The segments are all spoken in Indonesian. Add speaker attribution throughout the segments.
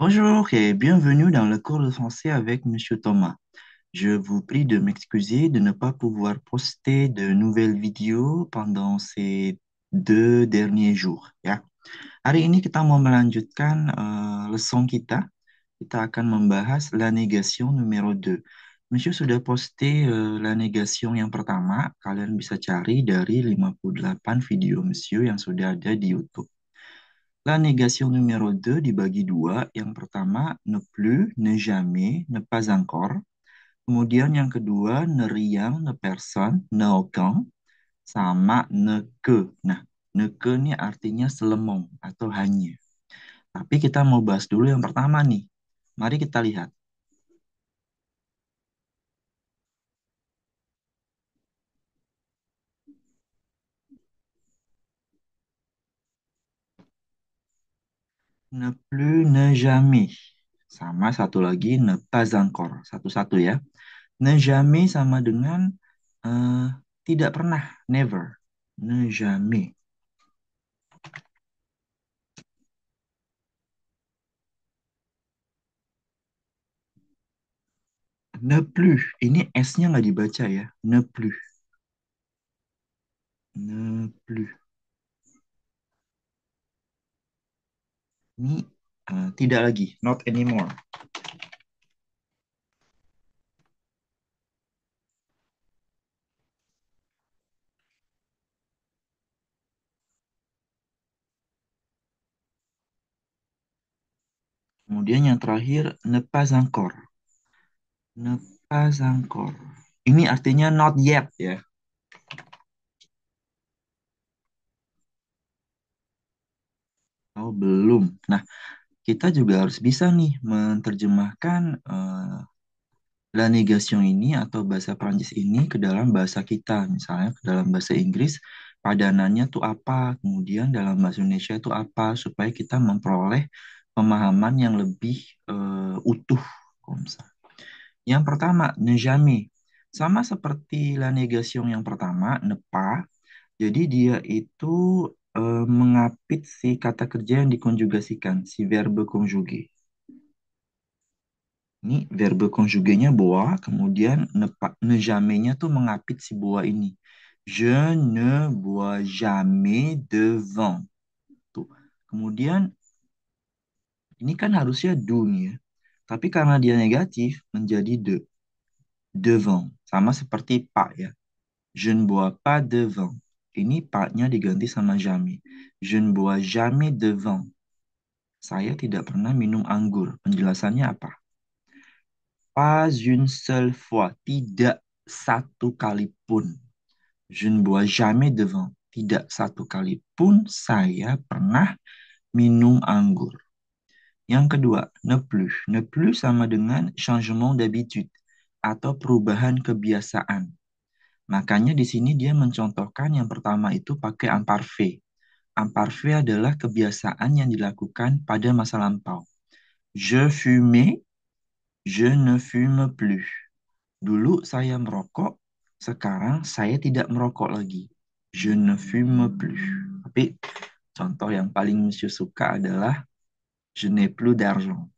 Speaker 1: Bonjour et bienvenue dans le cours de français avec Monsieur Thomas. Je vous prie de m'excuser de ne pas pouvoir poster de nouvelles vidéos pendant ces 2 derniers jours, ya. Hari ini kita mau melanjutkan leson kita. Kita akan membahas la négation numéro 2. Monsieur sudah posté la négation yang pertama. Kalian bisa cari dari 58 video Monsieur yang sudah ada di YouTube. La négation numéro 2 dibagi dua. Yang pertama, ne plus, ne jamais, ne pas encore. Kemudian yang kedua, ne rien, ne personne, ne aucun, sama ne que. Nah, ne que ini artinya selemong atau hanya. Tapi kita mau bahas dulu yang pertama nih. Mari kita lihat. Ne plus, ne jamais. Sama satu lagi, ne pas encore. Satu-satu ya. Ne jamais sama dengan eh, tidak pernah, never. Ne jamais. Ne plus. Ini S-nya nggak dibaca ya. Ne plus. Ne plus. Ini tidak lagi. Not anymore. Kemudian yang terakhir, ne pas encore. Ne pas encore. Ini artinya not yet ya. Oh, belum. Nah, kita juga harus bisa nih menerjemahkan la négation ini atau bahasa Prancis ini ke dalam bahasa kita. Misalnya ke dalam bahasa Inggris, padanannya tuh apa, kemudian dalam bahasa Indonesia itu apa, supaya kita memperoleh pemahaman yang lebih utuh. Kalau misalnya. Yang pertama, ne jamais. Sama seperti la négation yang pertama, ne pas. Jadi dia itu mengapit si kata kerja yang dikonjugasikan, si verbe conjugué. Ini verbe conjuguenya boa, kemudian ne jamais-nya tuh mengapit si boa ini. Je ne bois jamais de vin. Tuh. Kemudian ini kan harusnya do nih ya. Tapi karena dia negatif menjadi de vin. Sama seperti pak ya. Je ne bois pas de vin. Ini paknya diganti sama jamais. Je ne bois jamais de vin. Saya tidak pernah minum anggur. Penjelasannya apa? Pas une seule fois. Tidak satu kali pun. Je ne bois jamais de vin. Tidak satu kali pun saya pernah minum anggur. Yang kedua, ne plus. Ne plus sama dengan changement d'habitude atau perubahan kebiasaan. Makanya di sini dia mencontohkan yang pertama itu pakai imparfait. Imparfait adalah kebiasaan yang dilakukan pada masa lampau. Je fumais, je ne fume plus. Dulu saya merokok, sekarang saya tidak merokok lagi. Je ne fume plus. Tapi contoh yang paling Monsieur suka adalah je n'ai plus d'argent.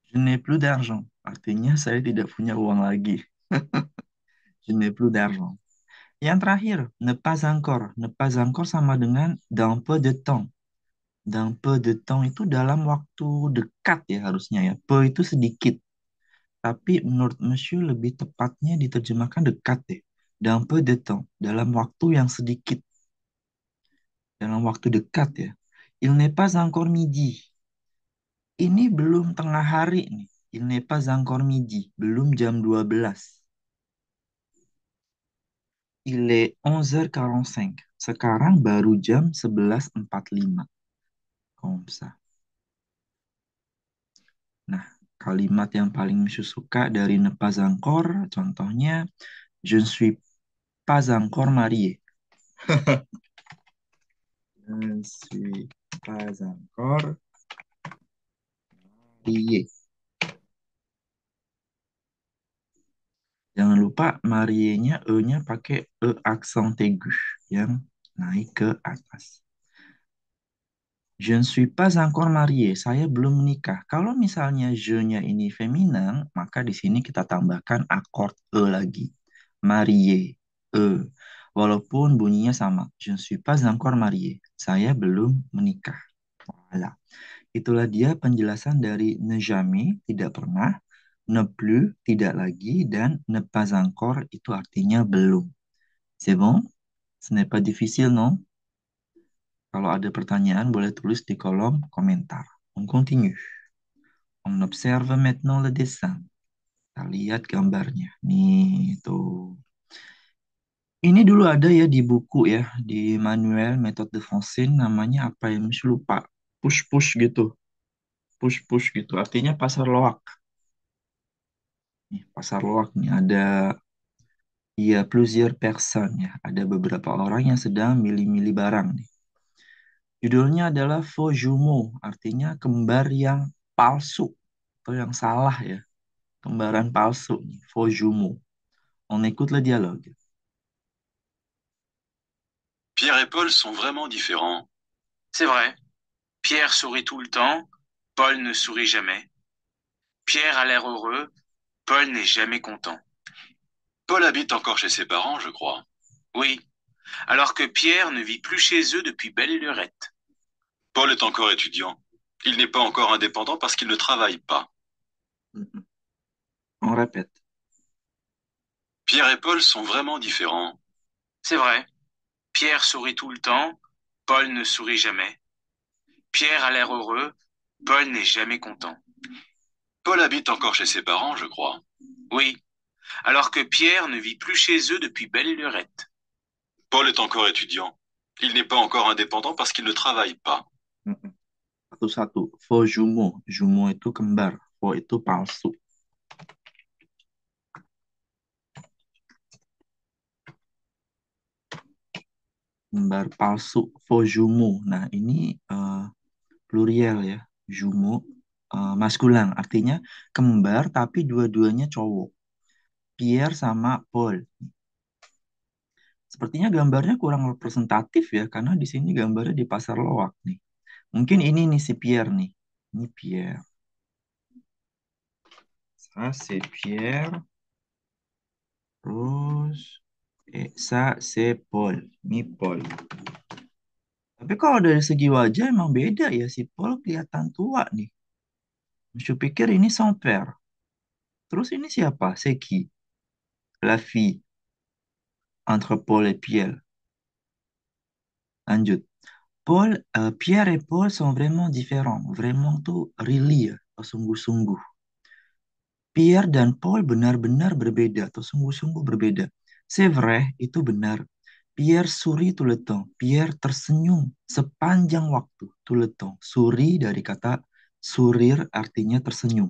Speaker 1: Je n'ai plus d'argent. Artinya saya tidak punya uang lagi. Je n'ai plus d'argent. Yang terakhir, ne pas encore. Ne pas encore sama dengan dans peu de temps. Dans peu de temps itu dalam waktu dekat ya harusnya ya. Peu itu sedikit. Tapi menurut Monsieur lebih tepatnya diterjemahkan dekat deh. Dans peu de temps. Dalam waktu yang sedikit. Dalam waktu dekat ya. Il n'est pas encore midi. Ini belum tengah hari nih. Il n'est pas encore midi. Belum jam 12. Il est 11h45. Sekarang baru jam 11.45. Comme ça. Nah, kalimat yang paling Misu suka dari ne pas encore, contohnya, je ne suis pas encore marié. Je ne suis pas encore marié. Jangan lupa marienya E-nya pakai E aksen aigu yang naik ke atas. Je ne suis pas encore marié. Saya belum menikah. Kalau misalnya je-nya ini feminin, maka di sini kita tambahkan akord E lagi. Marié, E. Walaupun bunyinya sama. Je ne suis pas encore marié. Saya belum menikah. Voilà. Itulah dia penjelasan dari ne jamais, tidak pernah, ne plus, tidak lagi, dan ne pas encore itu artinya belum. C'est bon? Ce n'est pas difficile, non? Kalau ada pertanyaan, boleh tulis di kolom komentar. On continue. On observe maintenant le dessin. Kita lihat gambarnya. Nih, tuh. Ini dulu ada ya di buku ya, di manual metode de Francine, namanya apa ya? Masih lupa. Push-push gitu. Push-push gitu. Artinya pasar loak. Nih, pasar loak nih. Ada ya plusieurs personnes ya. Ada beberapa orang yang sedang milih-milih barang nih. Judulnya adalah faux jumeau, artinya kembar yang palsu atau yang salah ya. Kembaran palsu nih, faux jumeau. On écoute le dialogue.
Speaker 2: Pierre et Paul sont vraiment différents. C'est vrai. Pierre sourit tout le temps, Paul ne sourit jamais. Pierre a l'air heureux, Paul n'est jamais content. Paul habite encore chez ses parents, je crois. Oui, alors que Pierre ne vit plus chez eux depuis belle lurette. Paul est encore étudiant. Il n'est pas encore indépendant parce qu'il ne travaille pas.
Speaker 1: Mhm. On répète.
Speaker 2: Pierre et Paul sont vraiment différents. C'est vrai. Pierre sourit tout le temps, Paul ne sourit jamais. Pierre a l'air heureux, Paul n'est jamais content. Paul habite encore chez ses parents, je crois. Oui, alors que Pierre ne vit plus chez eux depuis belle lurette. Paul est encore étudiant. Il n'est pas encore indépendant parce qu'il ne travaille pas.
Speaker 1: Mhm. Satu-satu. Faux jumeau. Jumeau itu kembar. Faux itu palsu. Kembar palsu. Faux jumeau. Nah, ini plurial ya. Jumeau maskulan. Artinya kembar tapi dua-duanya cowok. Pierre sama Paul. Sepertinya gambarnya kurang representatif ya, karena di sini gambarnya di pasar loak nih. Mungkin ini nih si Pierre nih. Ini Pierre. Ça, c'est Pierre. Terus, ça, c'est Paul. Ini Paul. Tapi kalau dari segi wajah emang beda ya. Si Paul kelihatan tua nih. Je pikir ini son père. Terus ini siapa? C'est qui? La fille entre Paul et Pierre. Lanjut. Pierre et Paul sont vraiment différents. Vraiment tuh really ya. Sungguh-sungguh. Pierre dan Paul benar-benar berbeda atau sungguh-sungguh berbeda. C'est vrai, itu benar. Pierre sourit tout le temps. Pierre tersenyum sepanjang waktu. Tout le temps. Sourit dari kata sourire artinya tersenyum.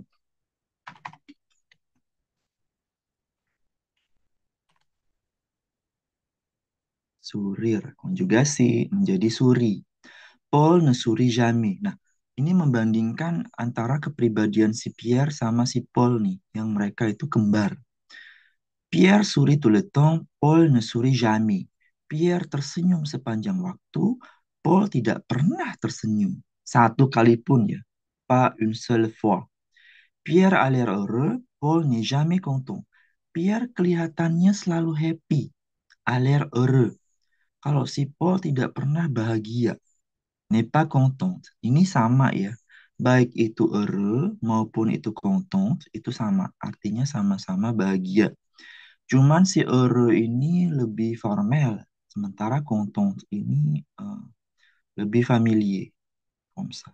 Speaker 1: Sourire, konjugasi menjadi suri. Paul ne sourit jamais. Nah, ini membandingkan antara kepribadian si Pierre sama si Paul nih, yang mereka itu kembar. Pierre sourit tout le temps, Paul ne sourit jamais. Pierre tersenyum sepanjang waktu, Paul tidak pernah tersenyum. Satu kali pun ya. Pas une seule fois. Pierre a l'air heureux, Paul n'est jamais content. Pierre kelihatannya selalu happy. A l'air heureux. Kalau si Paul tidak pernah bahagia. N'est pas content. Ini sama ya. Baik itu heureux maupun itu content, itu sama. Artinya sama-sama bahagia. Cuman si heureux ini lebih formal, sementara content ini lebih familier, comme ça.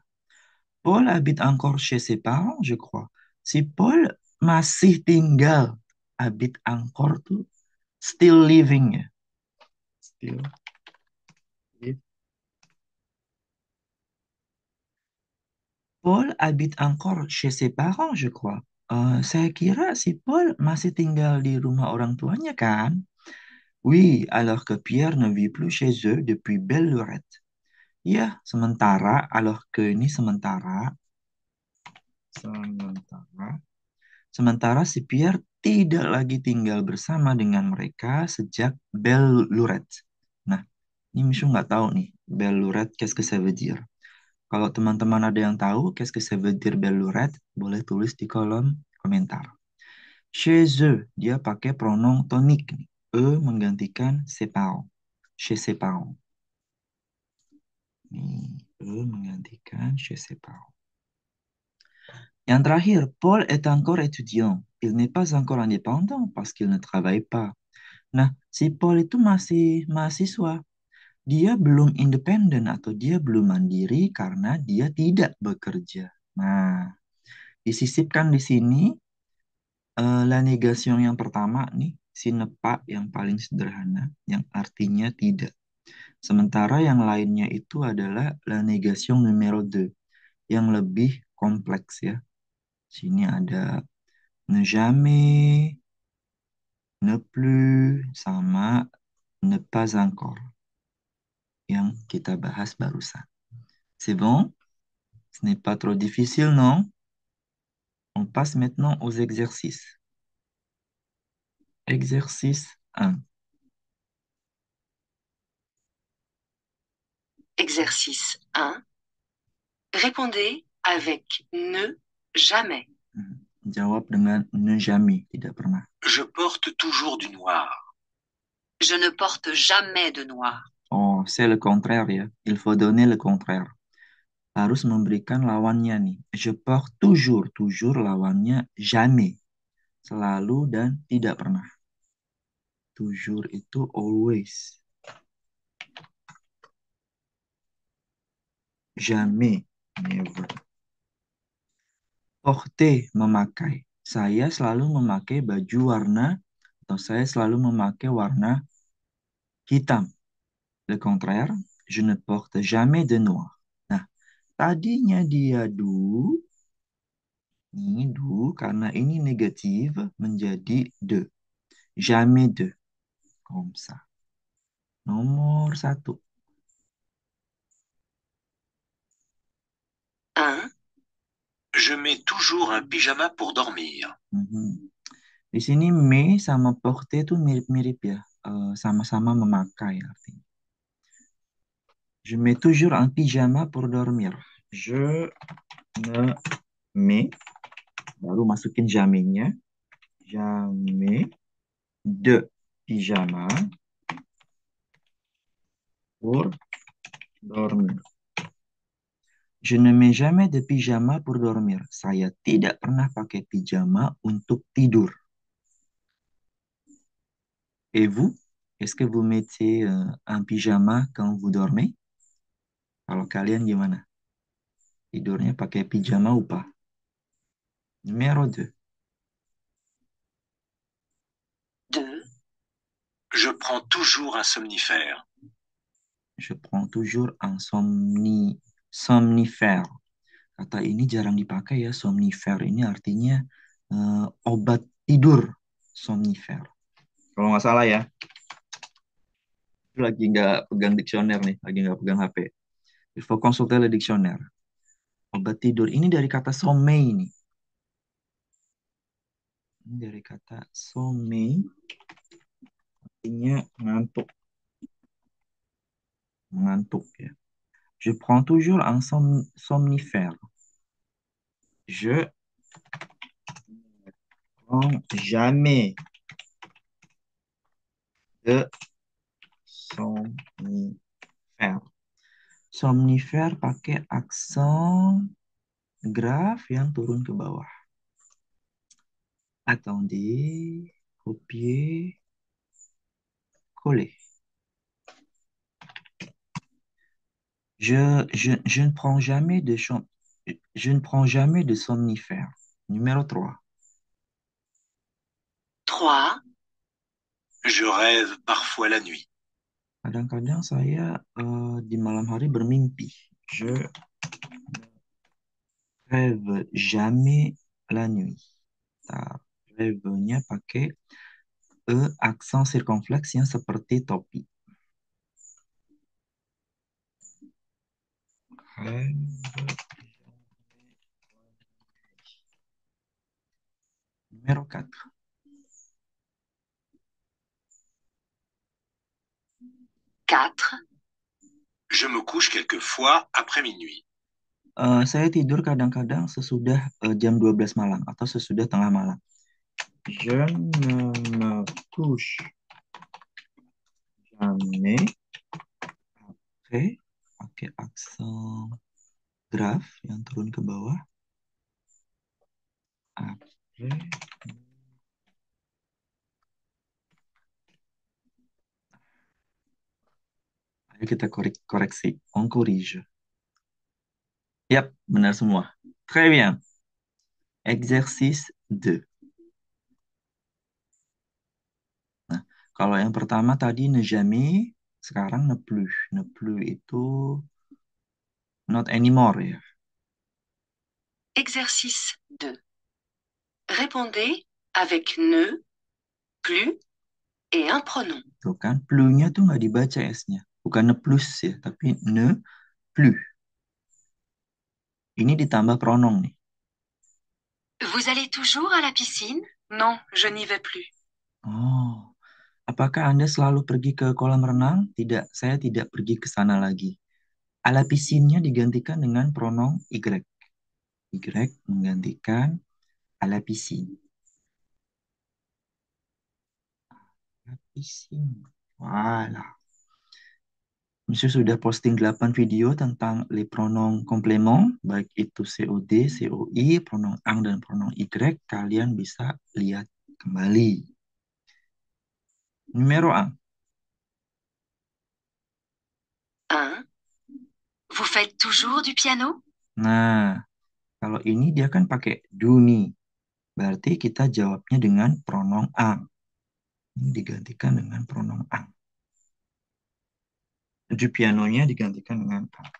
Speaker 1: Paul habite encore chez ses parents, je crois. Si Paul masih tinggal, habite encore tuh still living ya. Still live. Paul habite encore chez ses parents, je crois. Saya kira si Paul masih tinggal di rumah orang tuanya kan? Oui, alors que Pierre ne vit plus chez eux depuis belle lurette. Iya, sementara, alors que ini sementara, sementara, sementara si Pierre tidak lagi tinggal bersama dengan mereka sejak Belle Lurette. Nah, ini Misu nggak tahu nih, Belle Lurette, qu'est-ce que ça veut dire? Kalau teman-teman ada yang tahu, qu'est-ce que ça veut dire Belle Lurette, boleh tulis di kolom komentar. Chez eux, dia pakai pronom tonique nih. E menggantikan ses parents. Chez ses parents. Nih, E menggantikan chez ses parents. Yang terakhir, Paul est encore étudiant. Il n'est pas encore indépendant parce qu'il ne travaille pas. Nah, si Paul itu masih mahasiswa. Dia belum independen atau dia belum mandiri karena dia tidak bekerja. Nah, disisipkan di sini la negation yang pertama nih, si nepa yang paling sederhana, yang artinya tidak. Sementara yang lainnya itu adalah la negation numero 2, yang lebih kompleks ya. Sini ada ne jamais, ne plus, sama ne pas encore yang kita bahas barusan. C'est bon? Ce n'est pas trop difficile, non? On passe maintenant aux exercices. Exercice 1.
Speaker 3: Exercice 1. Répondez avec ne jamais.
Speaker 1: Jawab dengan ne jamais, tidak pernah.
Speaker 2: Je porte toujours du noir.
Speaker 3: Je ne porte jamais de noir.
Speaker 1: Oh, c'est le contraire ya. Il faut donner le contraire. Harus memberikan lawannya nih. Je porte toujours, toujours lawannya jamais. Selalu dan tidak pernah. Toujours itu always. Jamais, never. Porter, memakai. Saya selalu memakai baju warna atau saya selalu memakai warna hitam. Le contraire, je ne porte jamais de noir. Nah, tadinya dia do, ini do karena ini negatif menjadi de. Jamais de. Comme ça. Nomor 1.
Speaker 3: 1.
Speaker 2: Je mets toujours un pyjama pour dormir.
Speaker 1: Mhm. Di sini me sama porter itu mirip-mirip ya. Sama-sama memakai artinya. Je mets toujours un pyjama pour dormir. Je me mets, baru masukin jamais-nya. Jamais de pyjama pour dormir. Je ne mets jamais de pyjama pour dormir. Saya tidak pernah pakai pijama untuk tidur. Et vous, est-ce que vous mettez un pyjama quand vous dormez? Kalau kalian gimana? Tidurnya pakai pijama apa? Numéro 2.
Speaker 3: 2.
Speaker 2: Je prends toujours un somnifère.
Speaker 1: Je prends toujours un somnifère. Kata ini jarang dipakai ya, somnifère. Ini artinya obat tidur, somnifère. Kalau nggak salah ya. Lagi nggak pegang dictionnaire nih, lagi nggak pegang HP. Il faut consulter le dictionnaire. Obat tidur. Ini dari kata sommeil nih. Ini dari kata sommeil. Artinya ngantuk. Mengantuk ya. Je prends toujours un somnifère. Je prends jamais de somnifère. Somnifère pakai aksen graf yang turun ke bawah. Attendez, copier, coller. Je ne prends jamais je ne prends jamais de somnifère. Numéro 3.
Speaker 3: 3.
Speaker 2: Je rêve parfois la nuit.
Speaker 1: Kadang-kadang saya di malam hari bermimpi. Je rêve jamais la nuit. Nah, rêve-nya pakai aksen circonflexe yang seperti topi. Numéro 4.
Speaker 3: 4.
Speaker 2: Je me couche quelquefois après minuit.
Speaker 1: Saya tidur kadang-kadang sesudah jam 12 malam atau sesudah tengah malam. Je ne me couche jamais après, pakai aksen graf yang turun ke bawah. Après. Ayo kita koreksi. On corrige. Yap, benar semua. Très bien. Exercice 2. Nah, kalau yang pertama tadi ne jamais, sekarang ne plus. Ne plus itu not anymore ya.
Speaker 3: Exercice 2. Répondez avec ne, plus et un pronom.
Speaker 1: Tuh kan, plus-nya tuh nggak dibaca S-nya. Bukan ne plus ya, tapi ne plus. Ini ditambah pronom nih.
Speaker 3: Vous allez toujours à la piscine? Non, je n'y vais plus.
Speaker 1: Oh, apakah Anda selalu pergi ke kolam renang? Tidak, saya tidak pergi ke sana lagi. À la piscine-nya digantikan dengan pronom Y. Y menggantikan à la piscine. La piscine. Voilà. Monsieur sudah posting 8 video tentang les pronoms complément, baik itu COD, COI, pronom ang, dan pronom Y. Kalian bisa lihat kembali. Numero 1.
Speaker 3: 1. Vous faites toujours du piano?
Speaker 1: Nah, kalau ini dia kan pakai do nih. Berarti kita jawabnya dengan pronom ang. Ini digantikan dengan pronom ang. Du pianonya digantikan dengan ang.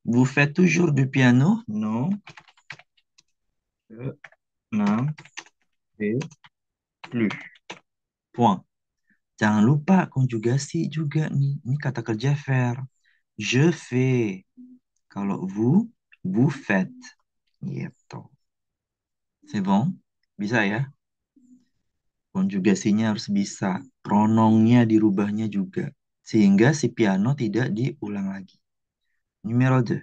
Speaker 1: Vous faites toujours du piano? Non. Je n'en fais plus. Point. Jangan lupa konjugasi juga nih. Ini kata kerja faire. Je fais. Kalau vous faites. Gitu. C'est bon? Bisa ya? Konjugasinya harus bisa. Pronomnya dirubahnya juga. Sehingga si piano tidak diulang lagi. Numéro 2.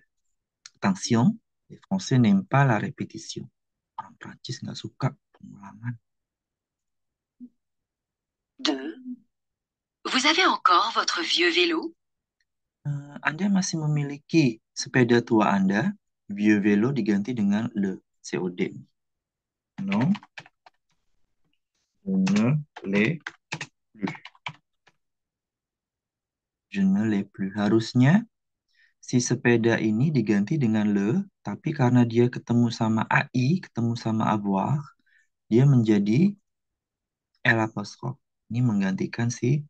Speaker 1: Attention, les Français n'aiment pas la répétition. Orang Prancis nggak suka pengulangan.
Speaker 3: 2. Vous avez encore votre vieux vélo?
Speaker 1: Anda masih memiliki sepeda tua Anda? Vieux vélo diganti dengan le, COD. Non, je ne l'ai plus. Je ne l'ai plus. Harusnya si sepeda ini diganti dengan le, tapi karena dia ketemu sama AI, ketemu sama avoir, dia menjadi L apostrophe. Ini menggantikan si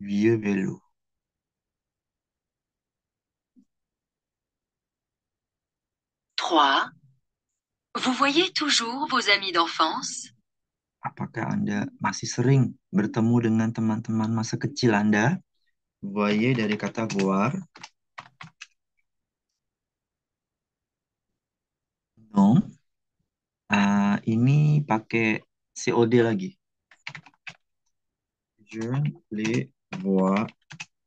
Speaker 1: vieux vélo.
Speaker 3: 3. Vous voyez toujours vos amis d'enfance?
Speaker 1: Apakah Anda masih sering bertemu dengan teman-teman masa kecil Anda? Voyez dari kata voir. Non. Ini pakai COD lagi. Je ne les vois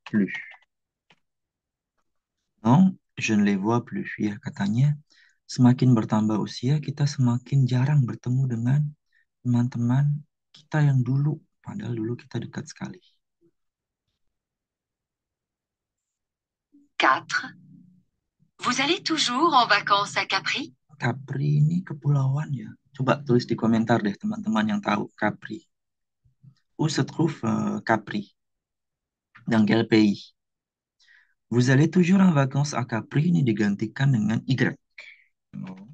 Speaker 1: plus. Non, je ne les vois plus. Ya, katanya semakin bertambah usia, kita semakin jarang bertemu dengan teman-teman kita yang dulu. Padahal dulu kita dekat sekali.
Speaker 3: 4. Vous allez toujours en vacances à Capri?
Speaker 1: Capri ini kepulauan ya. Coba tulis di komentar deh teman-teman yang tahu Capri. Où se trouve Capri? Dans quel pays? Vous allez toujours en vacances à Capri ini digantikan dengan Y. Non.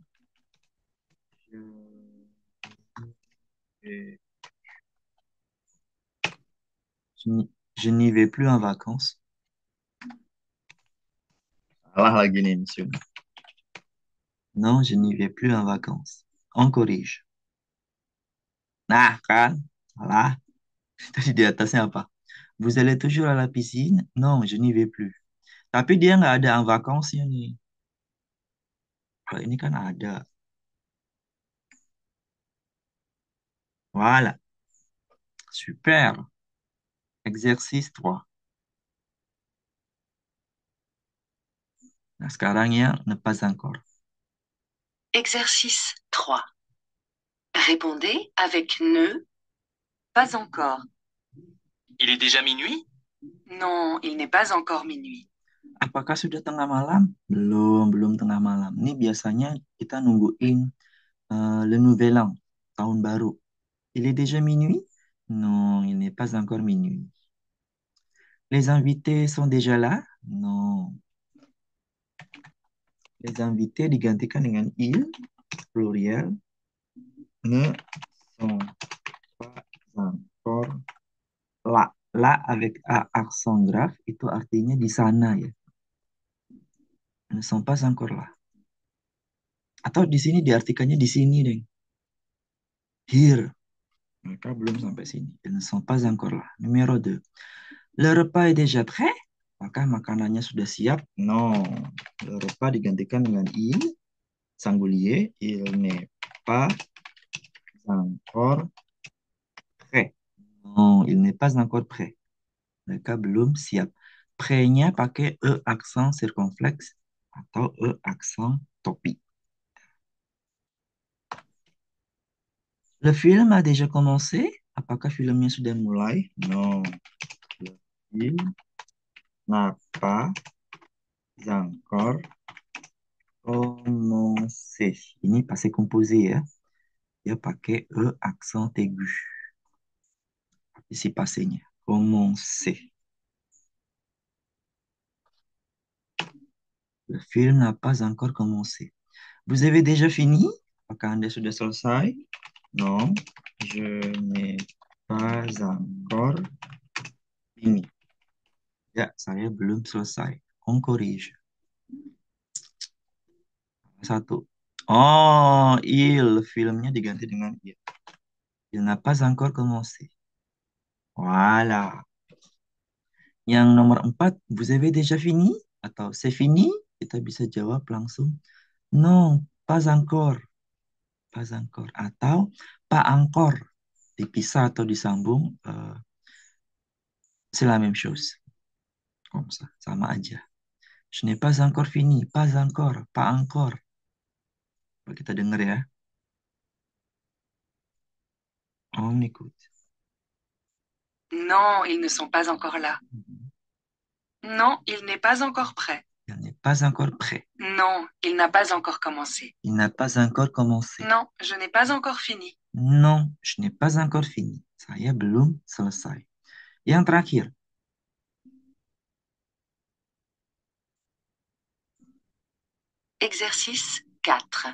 Speaker 1: Je n'y vais plus en vacances. Salah lagi nih, monsieur. Non, je n'y vais plus en vacances. On corrige. Nah, kan? Salah. Tadi di atasnya apa? Vous allez toujours à la piscine? Non, je n'y vais plus. Tapi dia nggak ada en vacances nih. Kalau ini kan ada. Voilà. Super. Exercice 3. Nah, sekarang yang ne pas encore.
Speaker 3: Exercice 3. Répondez avec ne, pas encore.
Speaker 2: Il est déjà minuit?
Speaker 3: Non, il n'est pas encore minuit.
Speaker 1: Apakah sudah tengah malam? Belum tengah malam. Ini biasanya kita nungguin le nouvel an, tahun baru. Il est déjà minuit? Non, il n'est pas encore minuit. Les invités sont déjà là? Non. Les invités digantikan dengan il, pluriel, ne sont pas encore là. Là avec A accent grave itu artinya di sana ya. Ne sont pas encore là. Atau di sini diartikannya di sini, deh. Here. Mereka belum sampai sini. Ils ne sont pas encore là. Numéro 2. Le repas est déjà prêt? Apakah makanannya sudah siap? Non. Le repas digantikan dengan il, singulier. Il n'est pas encore prêt. Non, il n'est pas encore prêt. Mereka belum siap. Prêt-nya pakai E accent circonflexe atau E accent topi. Le film a déjà commencé? Apakah filmnya sudah mulai? Non. Le film n'a pas encore commencé. Ini passé composé ya. Dia pakai E accent aigu. Participe passé-nya. Commencer. Le film n'a pas encore commencé. Vous avez déjà fini? Apakah Anda sudah selesai? Non, je n'ai pas encore fini. Ya, saya belum selesai. On corrige. Satu. Oh, filmnya diganti dengan il. Il n'a pas encore commencé. Voilà. Yang nomor 4, vous avez déjà fini? Atau c'est fini? Kita bisa jawab langsung. Non, pas encore. Pas encore. Atau pas encore. Dipisah atau disambung. C'est la même chose. Comme ça, sama aja. Je n'ai pas encore fini. Pas encore. Pas encore. Coba kita dengar ya. On écoute.
Speaker 3: Non, ils ne sont pas encore là. Non, il n'est pas encore prêt.
Speaker 1: Il n'est pas encore prêt.
Speaker 3: Non, il n'a pas encore commencé.
Speaker 1: Il n'a pas encore commencé.
Speaker 3: Non, je n'ai pas encore fini.
Speaker 1: Non, je n'ai pas encore fini. Saya belum selesai. Yang terakhir.
Speaker 3: Exercice 4.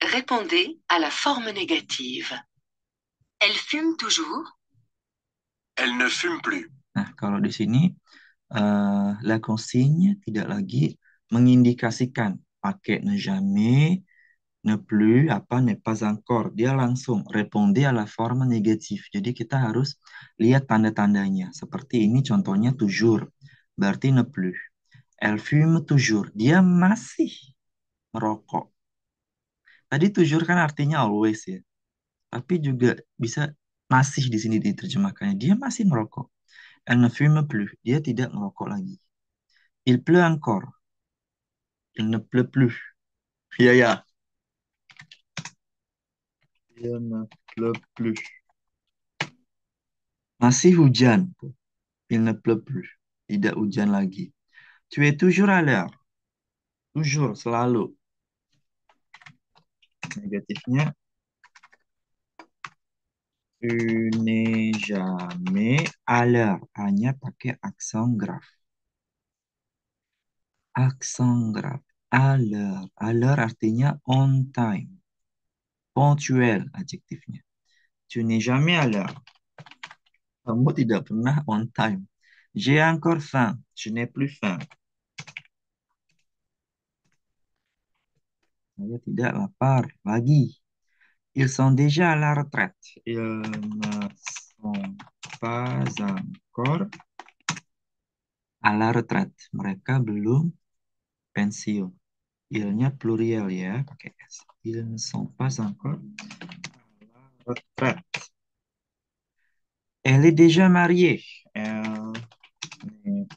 Speaker 3: Répondez à la forme négative. Elle fume toujours?
Speaker 2: Elle ne fume plus.
Speaker 1: Nah, kalau di sini la consigne tidak lagi mengindikasikan pakai ne jamais, ne plus, apa, ne pas encore. Dia langsung répondez à la forme négative. Jadi kita harus lihat tanda-tandanya. Seperti ini contohnya toujours. Berarti ne plus. Elle fume toujours. Dia masih merokok. Tadi toujours kan artinya always ya. Tapi juga bisa masih di sini diterjemahkannya. Dia masih merokok. Elle ne fume plus. Dia tidak merokok lagi. Il pleut encore. Il ne pleut plus. Ya, ya. Il ne pleut plus. Masih hujan. Il ne pleut plus. Tidak hujan lagi. Tu es toujours à l'heure. Toujours, selalu. Negatifnya, tu n'es jamais à l'heure. Hanya pakai accent grave. Accent grave. À l'heure. À l'heure artinya on time. Ponctuel adjektifnya. Tu n'es jamais à l'heure. Kamu tidak pernah on time. J'ai encore faim. Je n'ai plus faim. Saya tidak lapar lagi. Ils sont déjà à la retraite. Ils ne sont pas encore à la retraite. Mereka belum pensiun. Il-nya pluriel ya, pakai S. Ils ne sont pas encore à la retraite. Elle est déjà mariée. Elle n'est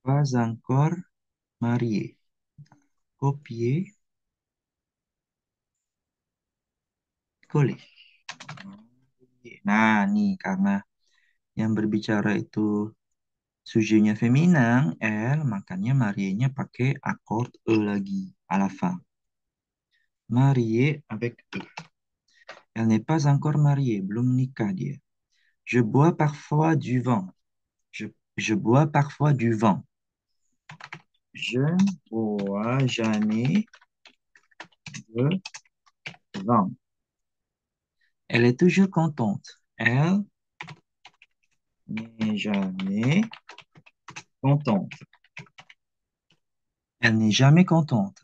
Speaker 1: pas encore mariée. Copier, coller. Nah, nih karena yang berbicara itu sujetnya feminin, elle, makanya marienya pakai akord E lagi, à la fin. Mariée avec E. Elle n'est pas encore mariée, belum nikah dia. Je bois parfois du vin. Je, je bois parfois du vin. Je ne bois jamais de vin. Elle est toujours contente. Elle n'est jamais contente. Elle n'est jamais contente.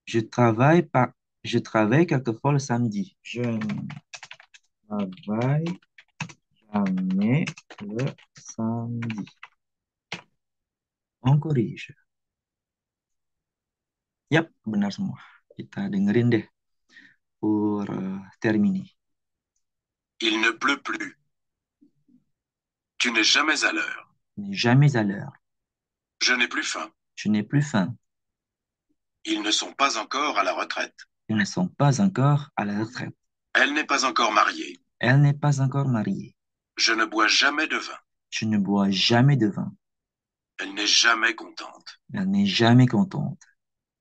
Speaker 1: Je travaille pas, je travaille quelquefois le samedi. Je ne travaille jamais le samedi. On corrige. Yap, benar semua. Kita dengerin deh pour terminer.
Speaker 2: Il ne pleut plus. Tu n'es jamais à l'heure.
Speaker 1: N'est jamais à l'heure.
Speaker 2: Je n'ai plus faim.
Speaker 1: Je n'ai plus faim.
Speaker 2: Ils ne sont pas encore à la retraite.
Speaker 1: Ils ne sont pas encore à la retraite.
Speaker 2: Elle n'est pas encore mariée.
Speaker 1: Elle n'est pas encore mariée.
Speaker 2: Je ne bois jamais de vin.
Speaker 1: Je ne bois jamais de vin.
Speaker 2: Elle n'est jamais contente.
Speaker 1: Elle n'est jamais contente.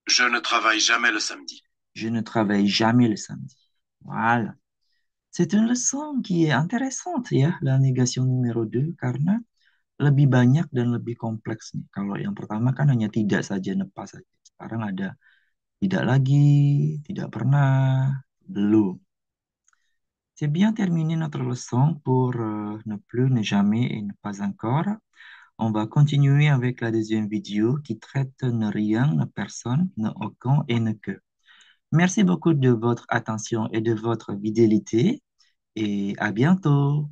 Speaker 2: Je ne travaille jamais le samedi.
Speaker 1: Je ne travaille jamais le samedi. Voilà. C'est une leçon qui est intéressante ya, la négation numéro 2, karena lebih banyak dan lebih kompleks nih. Kalau yang pertama kan hanya tidak saja, nepas saja. Sekarang ada tidak lagi, tidak pernah, belum. C'est bien terminé notre leçon pour ne plus, ne jamais et ne pas encore. On va continuer avec la deuxième vidéo qui traite ne rien, ne personne, ne aucun et ne que. Merci beaucoup de votre attention et de votre fidélité et à bientôt.